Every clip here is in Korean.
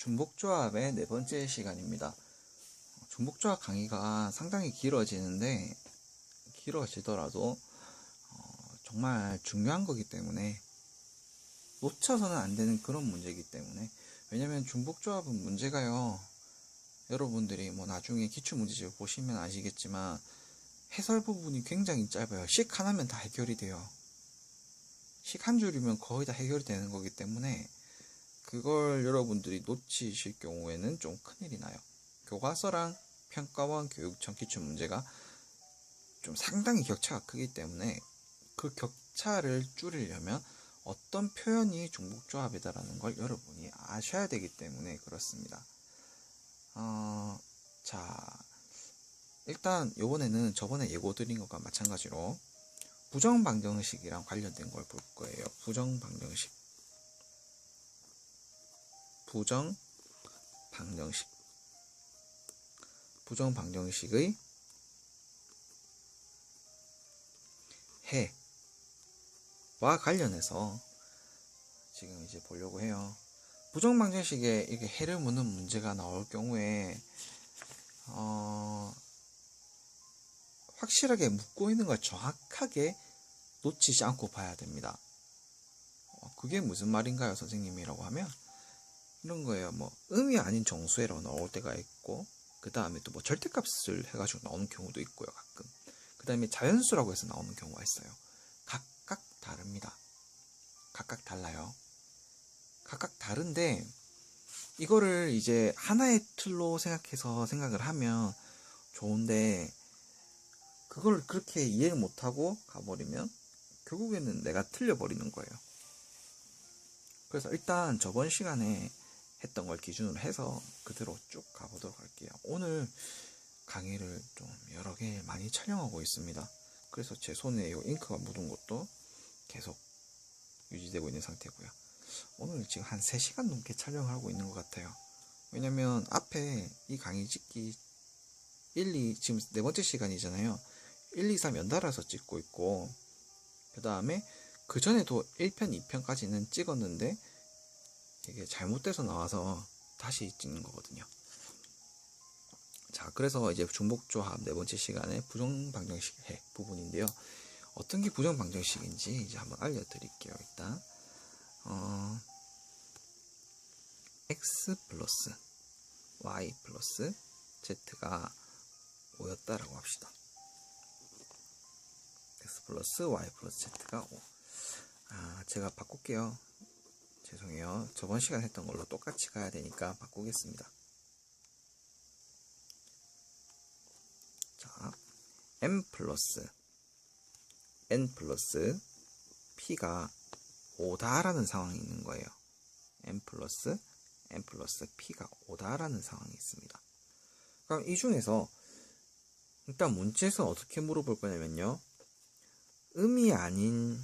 중복조합의 네 번째 시간입니다. 중복조합 강의가 상당히 길어지는데 길어지더라도 정말 중요한 거기 때문에 놓쳐서는 안 되는 그런 문제이기 때문에, 왜냐면 중복조합은 문제가요, 여러분들이 뭐 나중에 기출문제집을 보시면 아시겠지만 해설 부분이 굉장히 짧아요. 식 하나면 다 해결이 돼요. 식 한 줄이면 거의 다 해결이 되는 거기 때문에 그걸 여러분들이 놓치실 경우에는 좀 큰일이 나요. 교과서랑 평가원, 교육청 기출문제가 좀 상당히 격차가 크기 때문에 그 격차를 줄이려면 어떤 표현이 중복조합이다라는 걸 여러분이 아셔야 되기 때문에 그렇습니다. 자, 일단 요번에는 저번에 예고 드린 것과 마찬가지로 부정방정식이랑 관련된 걸 볼 거예요. 부정방정식의 해와 관련해서 지금 이제 보려고 해요. 부정방정식에 이렇게 해를 묻는 문제가 나올 경우에 확실하게 묻고 있는 걸 정확하게 놓치지 않고 봐야 됩니다. 그게 무슨 말인가요, 선생님이라고 하면 이런 거예요. 뭐 음이 아닌 정수해라고 나올 때가 있고, 그 다음에 또 뭐 절대값을 해가지고 나오는 경우도 있고요, 가끔. 그 다음에 자연수라고 해서 나오는 경우가 있어요. 각각 다릅니다. 각각 달라요. 각각 다른데 이거를 이제 하나의 틀로 생각해서 생각을 하면 좋은데, 그걸 그렇게 이해를 못하고 가버리면 결국에는 내가 틀려버리는 거예요. 그래서 일단 저번 시간에 했던 걸 기준으로 해서 그대로 쭉 가보도록 할게요. 오늘 강의를 좀 여러 개 많이 촬영하고 있습니다. 그래서 제 손에 이 잉크가 묻은 것도 계속 유지되고 있는 상태고요. 오늘 지금 한 3시간 넘게 촬영을 하고 있는 것 같아요. 왜냐면 앞에 이 강의 찍기 지금 네 번째 시간이잖아요. 1, 2, 3 연달아서 찍고 있고, 그 다음에 그 전에도 1편, 2편까지는 찍었는데 이게 잘못돼서 나와서 다시 찍는 거거든요. 자, 그래서 이제 중복조합 네 번째 시간에 부정방정식 해 부분인데요. 어떤 게 부정방정식인지 이제 한번 알려드릴게요. 일단 x 플러스 y 플러스 z가 5였다라고 합시다. x 플러스 y 플러스 z가 5. 제가 바꿀게요. 죄송해요. 저번 시간에 했던 걸로 똑같이 가야 되니까 바꾸겠습니다. 자, n 플러스 p가 5다라는 상황이 있는 거예요. n 플러스 p가 5다라는 상황이 있습니다. 그럼 이 중에서 일단 문제에서 어떻게 물어볼 거냐면요, 음이 아닌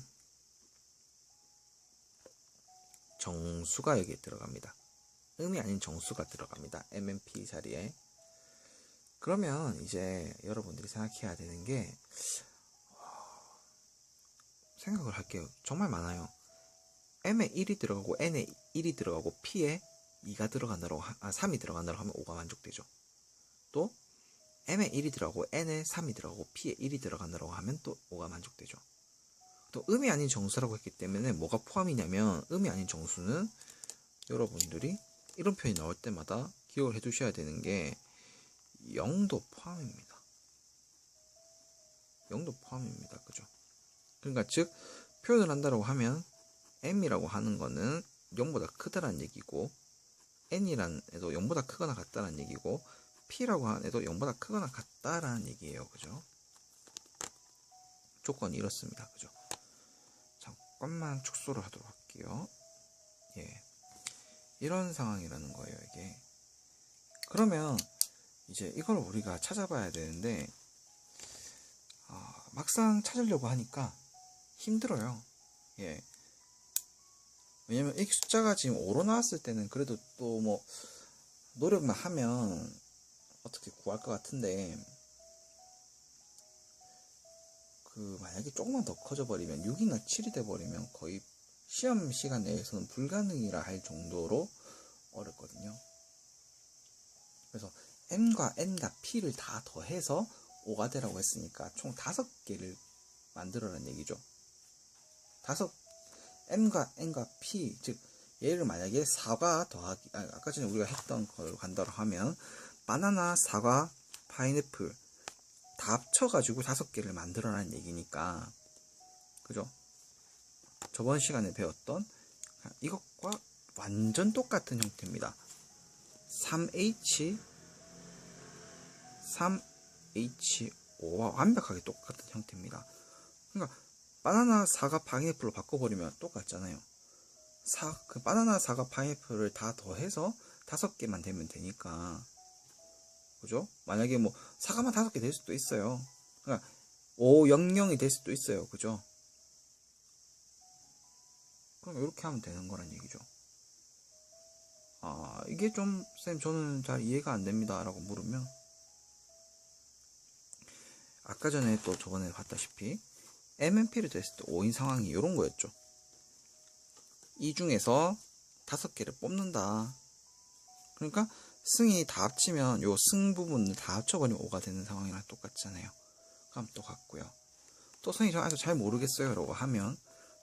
정수가 여기에 들어갑니다. 음이 아닌 정수가 들어갑니다. MNP 자리에. 그러면 이제 여러분들이 생각해야 되는 게, 생각을 할게요. 정말 많아요. M에 1이 들어가고 N에 1이 들어가고 P에 2가 들어간다고 3이 들어간다고 하면 5가 만족되죠. 또 M에 1이 들어가고 N에 3이 들어가고 P에 1이 들어간다고 하면 또 5가 만족되죠. 또 음이 아닌 정수라고 했기 때문에 뭐가 포함이냐면, 음이 아닌 정수는 여러분들이 이런 표현이 나올 때마다 기억을 해두셔야 되는 게 0도 포함입니다. 0도 포함입니다. 그죠? 그러니까 즉 표현을 한다고 하면 m이라고 하는 거는 0보다 크다라는 얘기고, n이라는 애도 0보다 크거나 같다라는 얘기고, p라고 하는 애도 0보다 크거나 같다라는 얘기예요. 그죠? 조건이 이렇습니다. 그죠? 잠깐만 축소를 하도록 할게요. 예. 이런 상황이라는 거예요, 이게. 그러면 이제 이걸 우리가 찾아봐야 되는데, 막상 찾으려고 하니까 힘들어요. 예. 왜냐면 이 숫자가 지금 5로 나왔을 때는 그래도 또 뭐 노력만 하면 어떻게 구할 것 같은데, 만약에 조금만 더 커져 버리면 6이나 7이 돼 버리면 거의 시험 시간 내에서는 불가능이라 할 정도로 어렵거든요. m과 n과 p를 다 더해서 5가 되라고 했으니까 총 5개를 만들어라는 얘기죠. m과 n과 p, 즉 얘를 만약에 사과 더하기, 아까 전에 우리가 했던 걸 간다로 하면 바나나, 사과, 파인애플 다 합쳐가지고 5개를 만들어라는 얘기니까, 그죠? 저번 시간에 배웠던 이것과 완전 똑같은 형태입니다. 3H5와 완벽하게 똑같은 형태입니다. 그러니까 바나나, 사과, 파인애플로 바꿔버리면 똑같잖아요. 그 바나나, 사과, 파인애플을 다 더해서 5개만 되면 되니까, 그죠? 만약에 뭐 사과만 5개 될 수도 있어요. 그러니까 500이 될 수도 있어요. 그죠? 그럼 이렇게 하면 되는 거란 얘기죠. 이게 좀 쌤 저는 잘 이해가 안 됩니다 라고 물으면, 아까 전에 또 저번에 봤다시피 MNP를 됐을 때 5인 상황이 이런 거였죠. 이 중에서 5개를 뽑는다. 그러니까 승이 다 합치면 요 승 부분을 다 합쳐버리면 5가 되는 상황이랑 똑같잖아요. 그럼 또 같고요. 또 선생님 저 잘 모르겠어요 라고 하면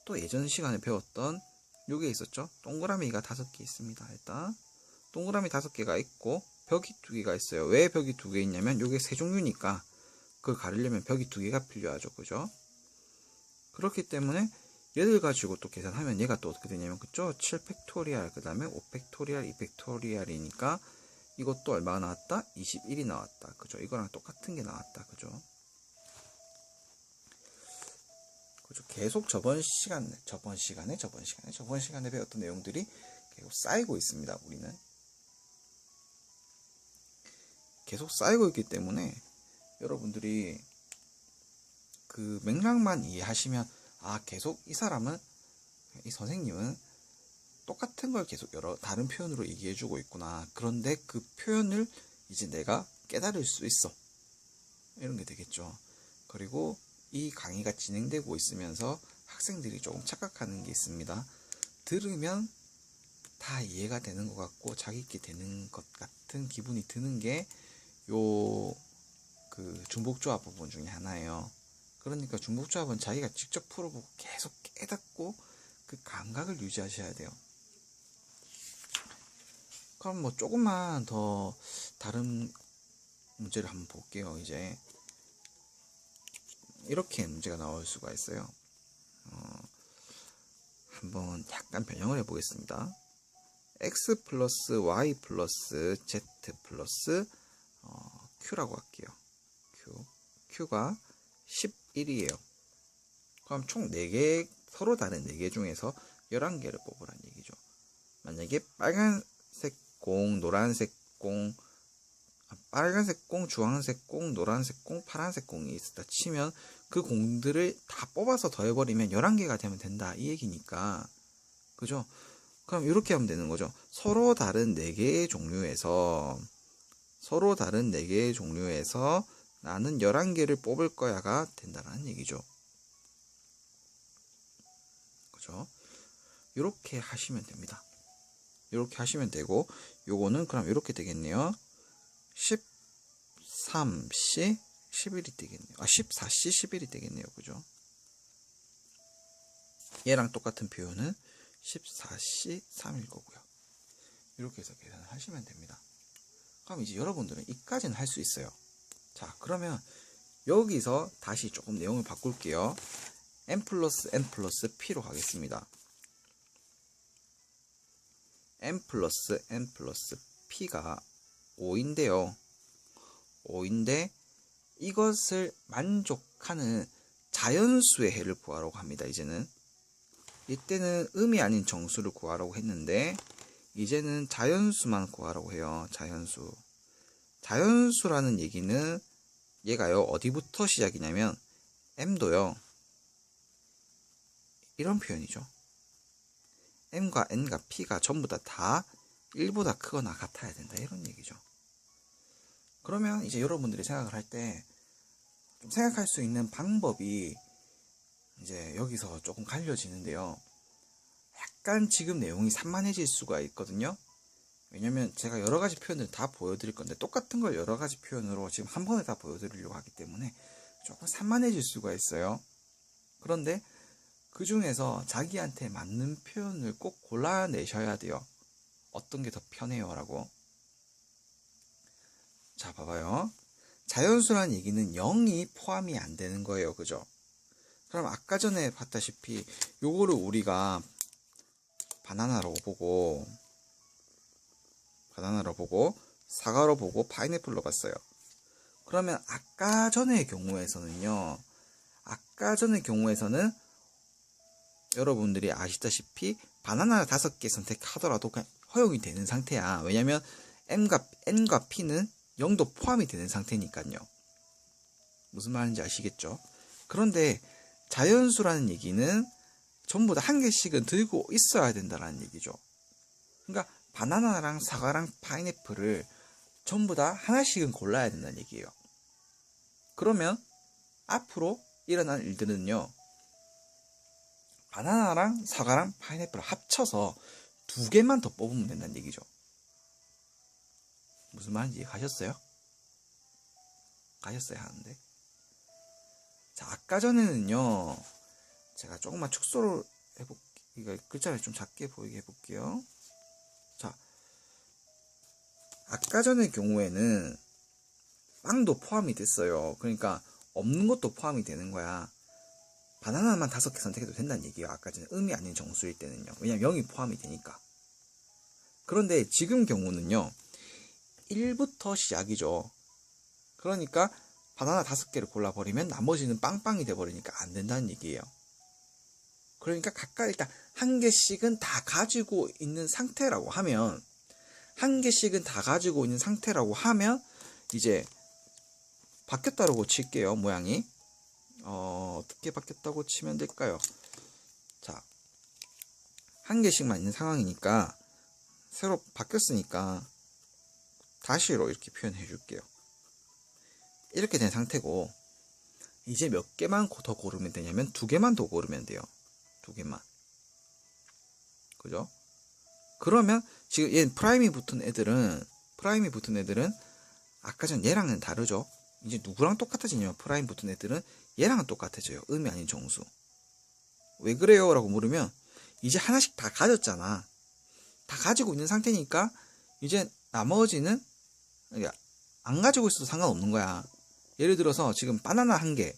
또 예전 시간에 배웠던 요게 있었죠. 동그라미가 5개 있습니다. 일단 동그라미 5개가 있고 벽이 2개가 있어요. 왜 벽이 2개 있냐면 요게 세 종류니까 그걸 가리려면 벽이 2개가 필요하죠. 그죠? 그렇기 때문에 얘를 가지고 또 계산하면 얘가 또 어떻게 되냐면, 그쵸? 7팩토리얼, 그 다음에 5팩토리얼, 2팩토리얼이니까 이것도 얼마가 나왔다? 21이 나왔다. 그죠? 이거랑 똑같은 게 나왔다. 그죠? 그죠? 계속 저번 시간에 배웠던 내용들이 계속 쌓이고 있습니다. 우리는 계속 쌓이고 있기 때문에 여러분들이 그 맥락만 이해하시면, 계속 이 선생님은 똑같은 걸 계속 다른 표현으로 얘기해주고 있구나. 그런데 그 표현을 이제 내가 깨달을 수 있어. 이런 게 되겠죠. 그리고 이 강의가 진행되고 있으면서 학생들이 조금 착각하는 게 있습니다. 들으면 다 이해가 되는 것 같고 자기께 되는 것 같은 기분이 드는 게 그 중복조합 부분 중에 하나예요. 그러니까 중복조합은 자기가 직접 풀어보고 계속 깨닫고 그 감각을 유지하셔야 돼요. 그럼 뭐 조금만 더 다른 문제를 한번 볼게요. 이제 이렇게 문제가 나올 수가 있어요. 한번 약간 변형을 해보겠습니다. x 플러스 y 플러스 z 플러스 q라고 할게요. q가 11이에요. 그럼 총 4개, 서로 다른 4개 중에서 11개를 뽑으라는 얘기죠. 만약에 빨간색 공, 노란색 공, 빨간색 공, 주황색 공, 노란색 공, 파란색 공이 있다 치면 그 공들을 다 뽑아서 더해버리면 11개가 되면 된다. 이 얘기니까. 그죠? 그럼 이렇게 하면 되는 거죠. 서로 다른 4개의 종류에서 나는 11개를 뽑을 거야가 된다는 얘기죠. 그죠? 이렇게 하시면 됩니다. 이렇게 하시면 되고, 요거는 그럼 이렇게 되겠네요. 13C 11이 되겠네요. 14C 11이 되겠네요. 그죠? 얘랑 똑같은 표현은 14C 3일 거고요. 이렇게 해서 계산을 하시면 됩니다. 그럼 이제 여러분들은 이까지는 할 수 있어요. 자, 그러면 여기서 다시 조금 내용을 바꿀게요. n 플러스 n 플러스 p로 가겠습니다. n 플러스 n 플러스 p가 5인데요. 5인데 이것을 만족하는 자연수의 해를 구하라고 합니다. 이제는 이때는 음이 아닌 정수를 구하라고 했는데 이제는 자연수만 구하라고 해요. 자연수라는 얘기는 얘가요 어디부터 시작이냐면 m도요 이런 표현이죠. m과 n과 p가 전부 다 1보다 크거나 같아야 된다. 이런 얘기죠. 그러면 이제 여러분들이 생각을 할 때 좀 생각할 수 있는 방법이 이제 여기서 조금 갈려지는데요. 약간 지금 내용이 산만해질 수가 있거든요. 왜냐면 제가 여러 가지 표현을 다 보여드릴 건데 똑같은 걸 여러 가지 표현으로 지금 한 번에 다 보여드리려고 하기 때문에 조금 산만해질 수가 있어요. 그런데 그 중에서 자기한테 맞는 표현을 꼭 골라내셔야 돼요. 어떤 게 더 편해요 라고. 자, 봐봐요. 자연수란 얘기는 0이 포함이 안 되는 거예요. 그죠? 그럼 아까 전에 봤다시피 요거를 우리가 바나나로 보고 사과로 보고 파인애플로 봤어요. 그러면 아까 전의 경우에서는 여러분들이 아시다시피 바나나 5개 선택하더라도 그냥 허용이 되는 상태야. 왜냐면 N과 P는 0도 포함이 되는 상태니까요. 무슨 말인지 아시겠죠? 그런데 자연수라는 얘기는 전부 다 한 개씩은 들고 있어야 된다는 얘기죠. 그러니까 바나나랑 사과랑 파인애플을 전부 다 하나씩은 골라야 된다는 얘기예요. 그러면 앞으로 일어날 일들은요, 바나나랑 사과랑 파인애플을 합쳐서 2개만 더 뽑으면 된다는 얘기죠. 무슨 말인지 가셨어요? 가셨어야 하는데. 자, 아까 전에는요, 제가 조금만 축소를 이거 글자를 좀 작게 보이게 해볼게요. 자, 아까 전의 경우에는 빵도 포함이 됐어요. 그러니까 없는 것도 포함이 되는 거야. 바나나만 5개 선택해도 된다는 얘기예요. 아까 전에 음이 아닌 정수일 때는요. 왜냐면 0이 포함이 되니까. 그런데 지금 경우는요, 1부터 시작이죠. 그러니까 바나나 5개를 골라버리면 나머지는 빵빵이 돼버리니까 안 된다는 얘기예요. 그러니까 각각 일단 한 개씩은 다 가지고 있는 상태라고 하면, 이제 바뀌었다고 칠게요. 모양이 어떻게 바뀌었다고 치면 될까요? 자, 한 개씩만 있는 상황이니까 새로 바뀌었으니까 다시로 이렇게 표현해 줄게요. 이렇게 된 상태고, 이제 몇 개만 더 고르면 되냐면 2개만 더 고르면 돼요. 2개만. 그죠? 그러면 지금 얘 프라임이 붙은 애들은 아까 전 얘랑은 다르죠. 이제 누구랑 똑같아지냐면 프라임 붙은 애들은 얘랑은 똑같아져요. 음이 아닌 정수. 왜 그래요? 라고 물으면 이제 하나씩 다 가졌잖아. 다 가지고 있는 상태니까 이제 나머지는 안 가지고 있어도 상관없는 거야. 예를 들어서 지금 바나나 1개,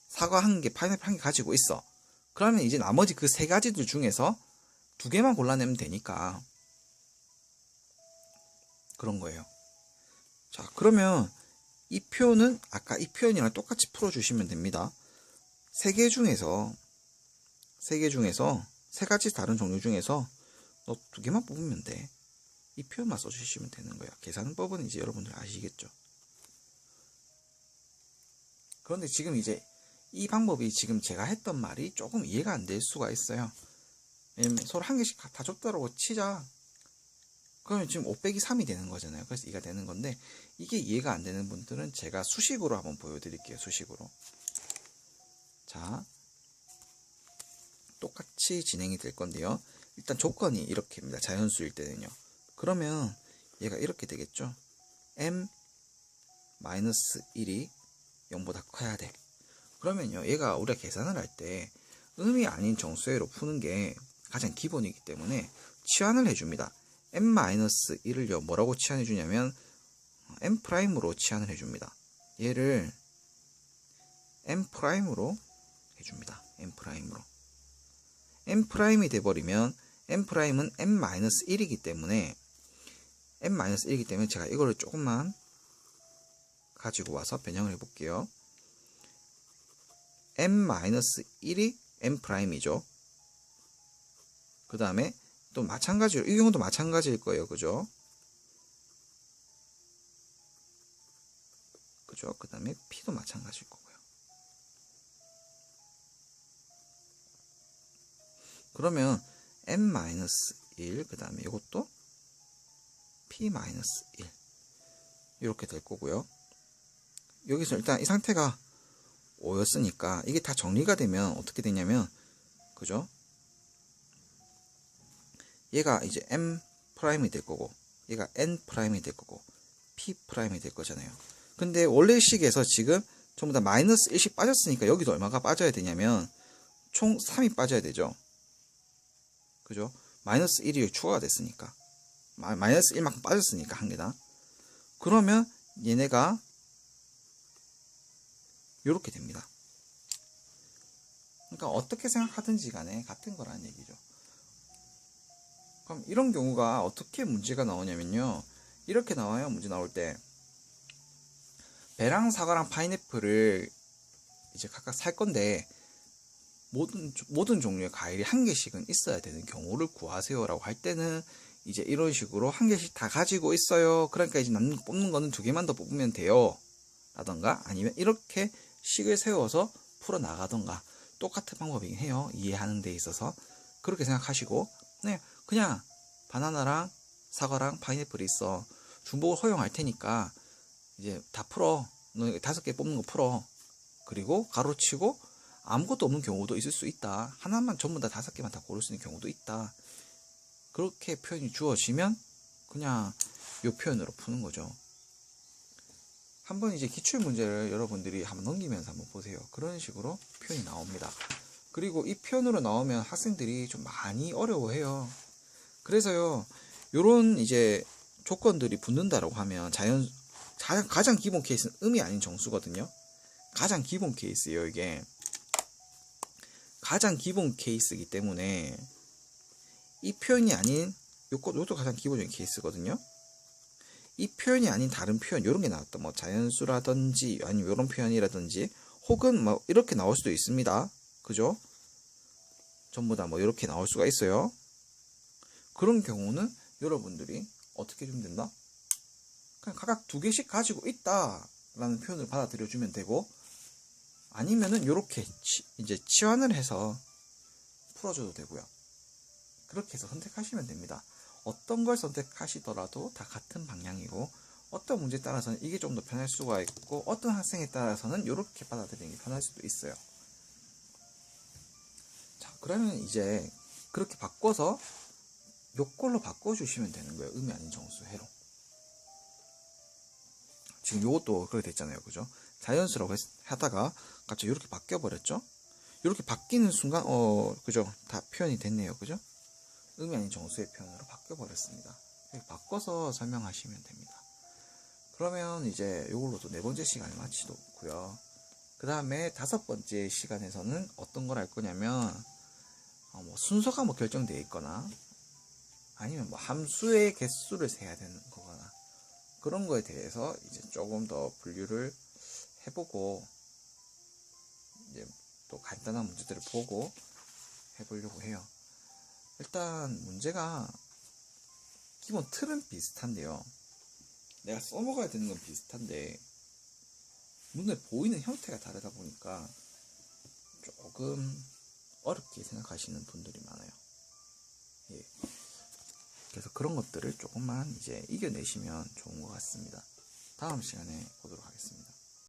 사과 1개, 파인애플 1개 가지고 있어. 그러면 이제 나머지 그 3가지들 중에서 2개만 골라내면 되니까 그런 거예요. 자, 그러면 이 표는 아까 이 표현이랑 똑같이 풀어주시면 됩니다. 3개 중에서 3가지 다른 종류 중에서 너 2개만 뽑으면 돼. 이 표현만 써주시면 되는 거예요. 계산법은 이제 여러분들 아시겠죠? 그런데 지금 이제 이 방법이 지금 제가 했던 말이 조금 이해가 안 될 수가 있어요. 왜냐면 서로 한 개씩 다 줬다라고 치자. 그러면 지금 5 빼기 3이 되는 거잖아요. 그래서 2가 되는 건데, 이게 이해가 안 되는 분들은 제가 수식으로 한번 보여드릴게요. 수식으로. 자, 똑같이 진행이 될 건데요. 일단 조건이 이렇게입니다. 자연수일 때는요. 그러면 얘가 이렇게 되겠죠. m-1이 0보다 커야 돼. 그러면요, 얘가 우리가 계산을 할 때 음이 아닌 정수회로 푸는 게 가장 기본이기 때문에 치환을 해줍니다. m-1을요 뭐라고 치환해 주냐면 m'으로 치환을 해줍니다. 얘를 m'으로 해줍니다. m'이 돼버리면 m'은 m-1이기 때문에 제가 이거를 조금만 가지고 와서 변형을 해볼게요. m-1이 m'이죠. 그 다음에 또 마찬가지로 이 경우도 마찬가지일 거예요. 그죠? 그 다음에 p도 마찬가지일 거고요. 그러면 m-1 그 다음에 이것도 p-1 이렇게 될 거고요. 여기서 일단 이 상태가 5였으니까 이게 다 정리가 되면 어떻게 되냐면, 그죠? 얘가 이제 m 프라임이 될 거고, 얘가 N'이 될 거고 P'이 될 거잖아요. 근데 원래 식에서 지금 전부 다 마이너스 1씩 빠졌으니까 여기도 얼마가 빠져야 되냐면 총 3이 빠져야 되죠. 그죠? 마이너스 1이 추가가 됐으니까. 마이너스 1만큼 빠졌으니까 한 개다. 그러면 얘네가 이렇게 됩니다. 그러니까 어떻게 생각하든지 간에 같은 거라는 얘기죠. 그럼 이런 경우가 어떻게 문제가 나오냐면요. 이렇게 나와요. 문제 나올 때 배랑 사과랑 파인애플을 이제 각각 살 건데 모든 종류의 과일이 한 개씩은 있어야 되는 경우를 구하세요라고 할 때는 이제 이런 식으로 한 개씩 다 가지고 있어요. 그러니까 이제 뽑는 거는 2개만 더 뽑으면 돼요. 라던가 아니면 이렇게 식을 세워서 풀어 나가던가 똑같은 방법이긴 해요. 이해하는 데 있어서 그렇게 생각하시고 네, 그냥 바나나랑 사과랑 파인애플이 있어. 중복을 허용할 테니까 이제 다 풀어. 너 5개 뽑는 거 풀어. 그리고 가로치고 아무것도 없는 경우도 있을 수 있다. 하나만 전부 다 5개만 다 고를 수 있는 경우도 있다. 그렇게 표현이 주어지면 그냥 이 표현으로 푸는 거죠. 한번 이제 기출문제를 여러분들이 한번 넘기면서 한번 보세요. 그런 식으로 표현이 나옵니다. 그리고 이 표현으로 나오면 학생들이 좀 많이 어려워해요. 그래서요, 요런 이제 조건들이 붙는다라고 하면 가장 기본 케이스는 음이 아닌 정수거든요. 가장 기본 케이스예요, 이게. 가장 기본 케이스이기 때문에 이 표현이 아닌 요것도 가장 기본적인 케이스거든요. 이 표현이 아닌 다른 표현, 요런 게 나왔다. 뭐 자연수라든지 아니면 요런 표현이라든지 혹은 뭐 이렇게 나올 수도 있습니다. 그죠? 전부 다 뭐 이렇게 나올 수가 있어요. 그런 경우는 여러분들이 어떻게 해주면 된다? 그냥 각각 2개씩 가지고 있다 라는 표현을 받아들여 주면 되고, 아니면은 요렇게 이제 치환을 해서 풀어줘도 되고요. 그렇게 해서 선택하시면 됩니다. 어떤 걸 선택하시더라도 다 같은 방향이고, 어떤 문제에 따라서는 이게 좀 더 편할 수가 있고, 어떤 학생에 따라서는 이렇게 받아들이는 게 편할 수도 있어요. 자, 그러면 이제 그렇게 바꿔서 요걸로 바꿔주시면 되는 거예요. 음이 아닌 정수회로. 지금 요것도 그렇게 됐잖아요. 그죠? 자연수라고 하다가 갑자기 이렇게 바뀌어버렸죠? 이렇게 바뀌는 순간, 그죠? 다 표현이 됐네요. 그죠? 음이 아닌 정수의 표현으로 바뀌어버렸습니다. 이렇게 바꿔서 설명하시면 됩니다. 그러면 이제 요걸로도 4번째 시간을 마치고요. 그 다음에 5번째 시간에서는 어떤 걸 할 거냐면, 뭐 순서가 뭐 결정되어 있거나, 아니면 뭐 함수의 개수를 세야 되는 거거나, 그런 거에 대해서 이제 조금 더 분류를 해보고, 이제 또 간단한 문제들을 보고 해보려고 해요. 일단 문제가 기본 틀은 비슷한데요. 내가 써먹어야 되는 건 비슷한데 눈에 보이는 형태가 다르다 보니까 조금 어렵게 생각하시는 분들이 많아요. 예. 그래서 그런 것들을 조금만 이제 이겨내시면 좋은 것 같습니다. 다음 시간에 보도록 하겠습니다.